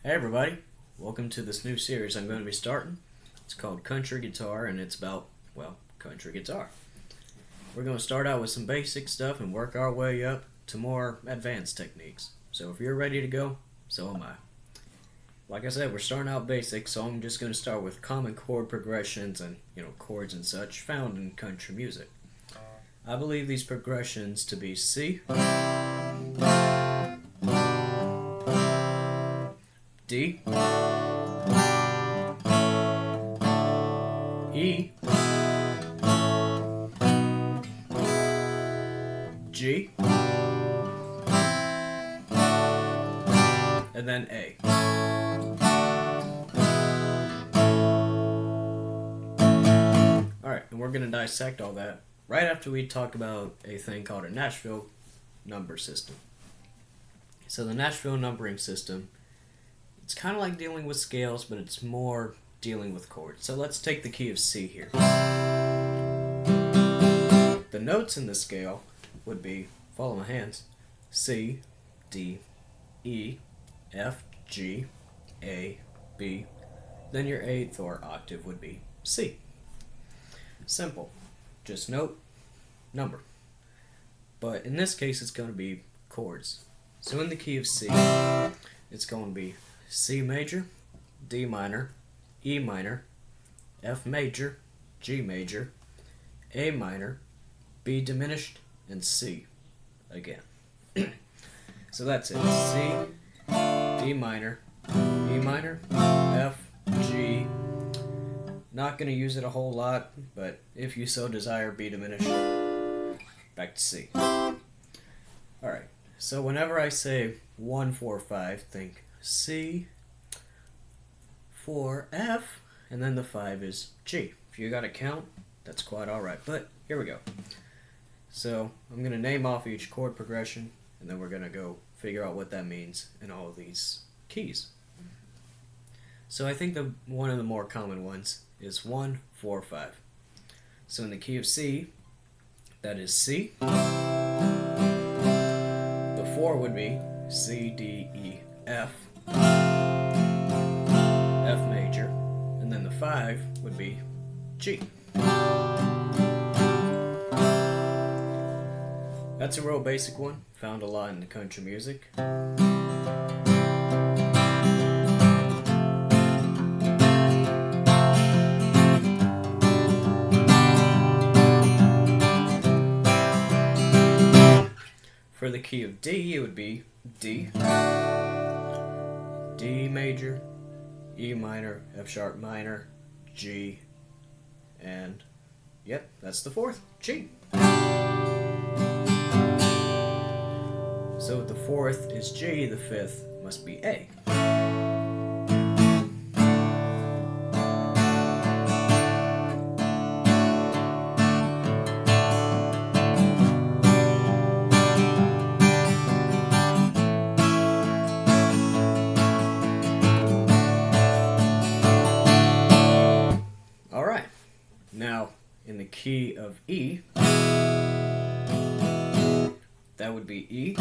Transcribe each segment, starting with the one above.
Hey everybody, welcome to this new series I'm going to be starting. It's called Country Guitar and it's about, well, country guitar. We're going to start out with some basic stuff and work our way up to more advanced techniques. So if you're ready to go, so am I. Like I said, we're starting out basic, so I'm just going to start with common chord progressions and, chords and such found in country music. I believe these progressions to be C, D, E, G, and then A. Alright, and we're going to dissect all that right after we talk about a thing called a Nashville Numbering System. So the Nashville Numbering System, it's kind of like dealing with scales, but it's more dealing with chords. So let's take the key of C here. The notes in the scale would be, follow my hands, C, D, E, F, G, A, B. Then your eighth or octave would be C. Simple. Just note, number. But in this case, it's going to be chords. So in the key of C, it's going to be C major, D minor, E minor, F major, G major, A minor, B diminished, and C again. So that's it. C, D minor, E minor, F, G. Not going to use it a whole lot, but if you so desire, B diminished. Back to C. Alright, so whenever I say 1, 4, 5, think C, 4, F, and then the 5 is G. If you got to count, that's quite alright, but here we go. So I'm going to name off each chord progression, and then we're going to go figure out what that means in all of these keys. So I think one of the more common ones is 1, 4, 5. So in the key of C, that is C. The 4 would be C, D, E, F, F major, and then the 5 would be G. That's a real basic one, found a lot in the country music. For the key of D, it would be D, D major, E minor, F sharp minor, G, and yep, that's the 4th, G. So the 4th is G, the 5th must be A. Alright, now in the key of E, that would be E,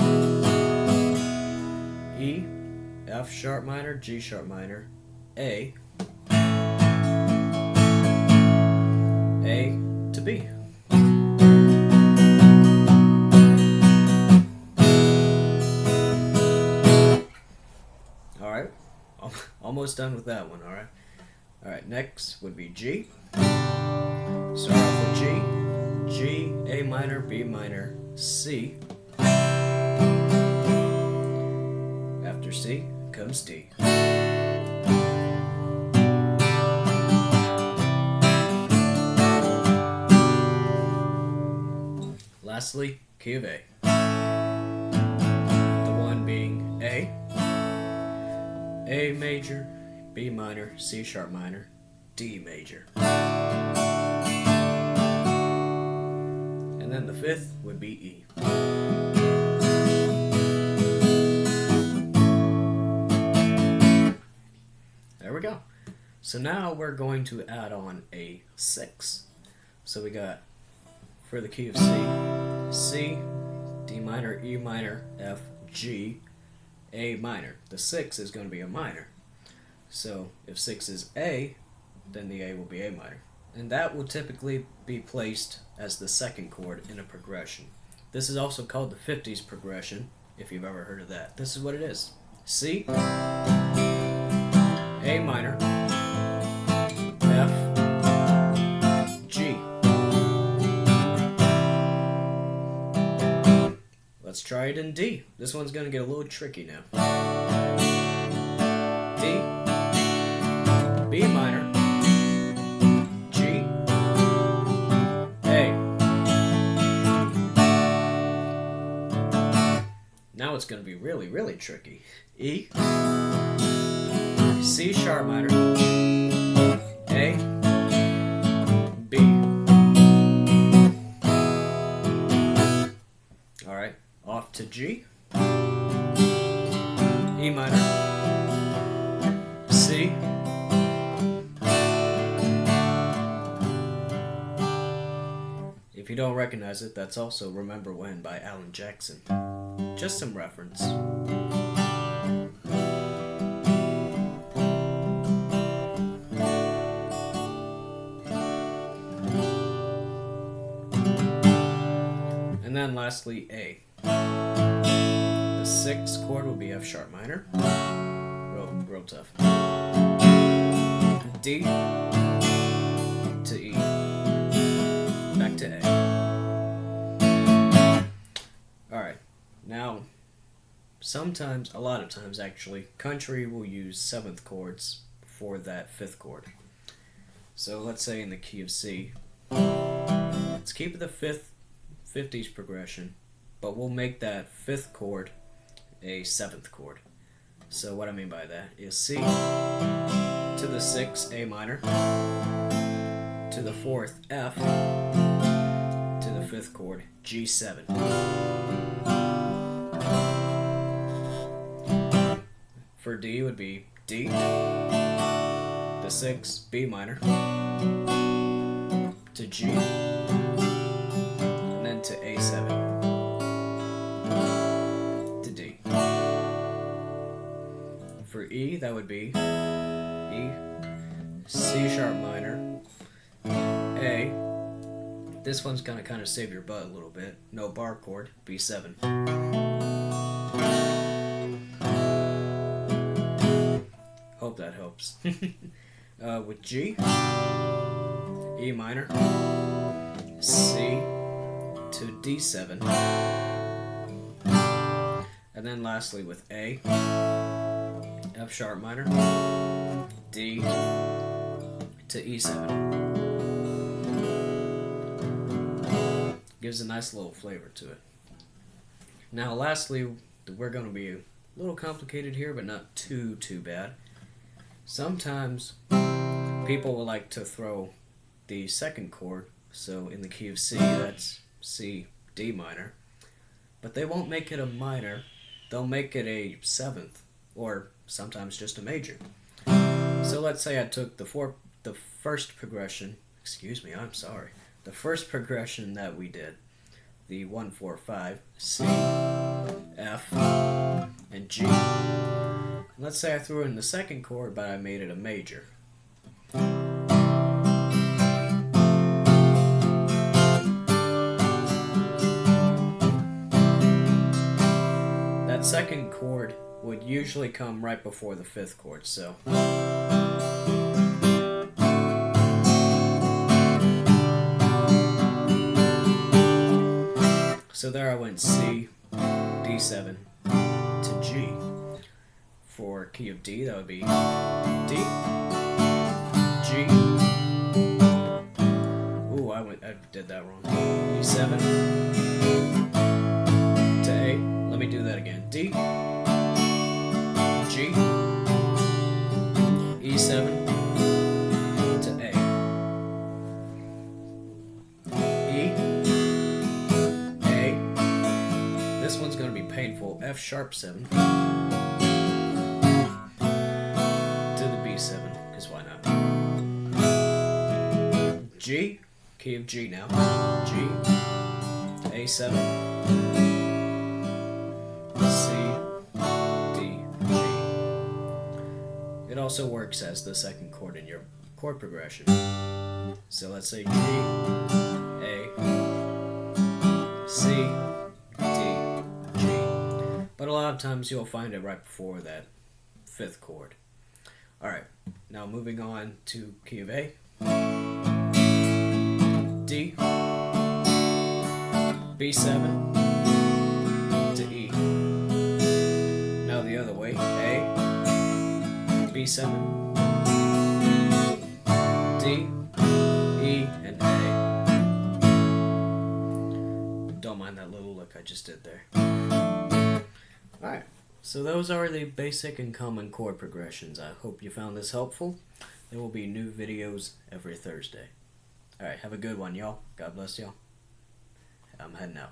E, F sharp minor, G sharp minor, A to B. Alright, almost done with that one, alright? Alright, next would be G. Start off with G, G, A minor, B minor, C. After C comes D. Lastly, key of A. The one being A major, B minor, C sharp minor, D major. And then the 5th would be E. There we go. So now we're going to add on a 6. So we got, for the key of C, C, D minor, E minor, F, G, A minor. The 6 is going to be a minor. So if 6 is A, then the A will be A minor. And that will typically be placed as the second chord in a progression. This is also called the 50s progression, if you've ever heard of that. This is what it is. C, A minor, F, G. Let's try it in D. This one's going to get a little tricky now. D, B minor, G, A. Now it's going to be really, really tricky. E, C sharp minor, A, B. Alright, off to G, E minor, C, if you don't recognize it, that's also Remember When by Alan Jackson. Just some reference. And then lastly, A. The 6th chord will be F sharp minor. Real tough. D to E. Back to A. Alright, now sometimes, a lot of times actually, country will use 7th chords for that 5th chord. So let's say in the key of C, let's keep the 50s progression, but we'll make that 5th chord a 7th chord. So what I mean by that is C to the 6th A minor, to the 4th F, to the 5th chord G7. For D would be D, the 6th B minor, to G, and then to A7, to D. For E, that would be E, C sharp minor, A. This one's gonna kind of save your butt a little bit. No bar chord, B7. Hope that helps. With G, E minor, C to D7, and then lastly with A, F sharp minor, D to E7. Gives a nice little flavor to it. Now lastly, we're going to be a little complicated here, but not too bad. Sometimes people will like to throw the 2nd chord, so in the key of C, that's C, D minor, but they won't make it a minor, they'll make it a 7th, or sometimes just a major. So let's say I took the first progression, the first progression that we did, the 1, 4, 5, C, F, and G. Let's say I threw in the 2nd chord, but I made it a major. That 2nd chord would usually come right before the 5th chord, so there I went C, D7 to G. For key of D, that would be D, G. Ooh, I did that wrong. E7 to A. Let me do that again. D, G, E7 to A. E, A. This one's going to be painful. F sharp 7. B7, because why not? G, key of G now. G, A7, C, D, It also works as the second chord in your chord progression. So let's say G, A, C, D, G. But a lot of times you'll find it right before that fifth chord. Alright, now moving on to key of A, D, B7 to E. Now the other way, A, B7, D, E, and A. Don't mind that little lick I just did there. Alright, so those are the basic and common chord progressions. I hope you found this helpful. There will be new videos every Thursday. Alright, have a good one, y'all. God bless y'all. I'm heading out.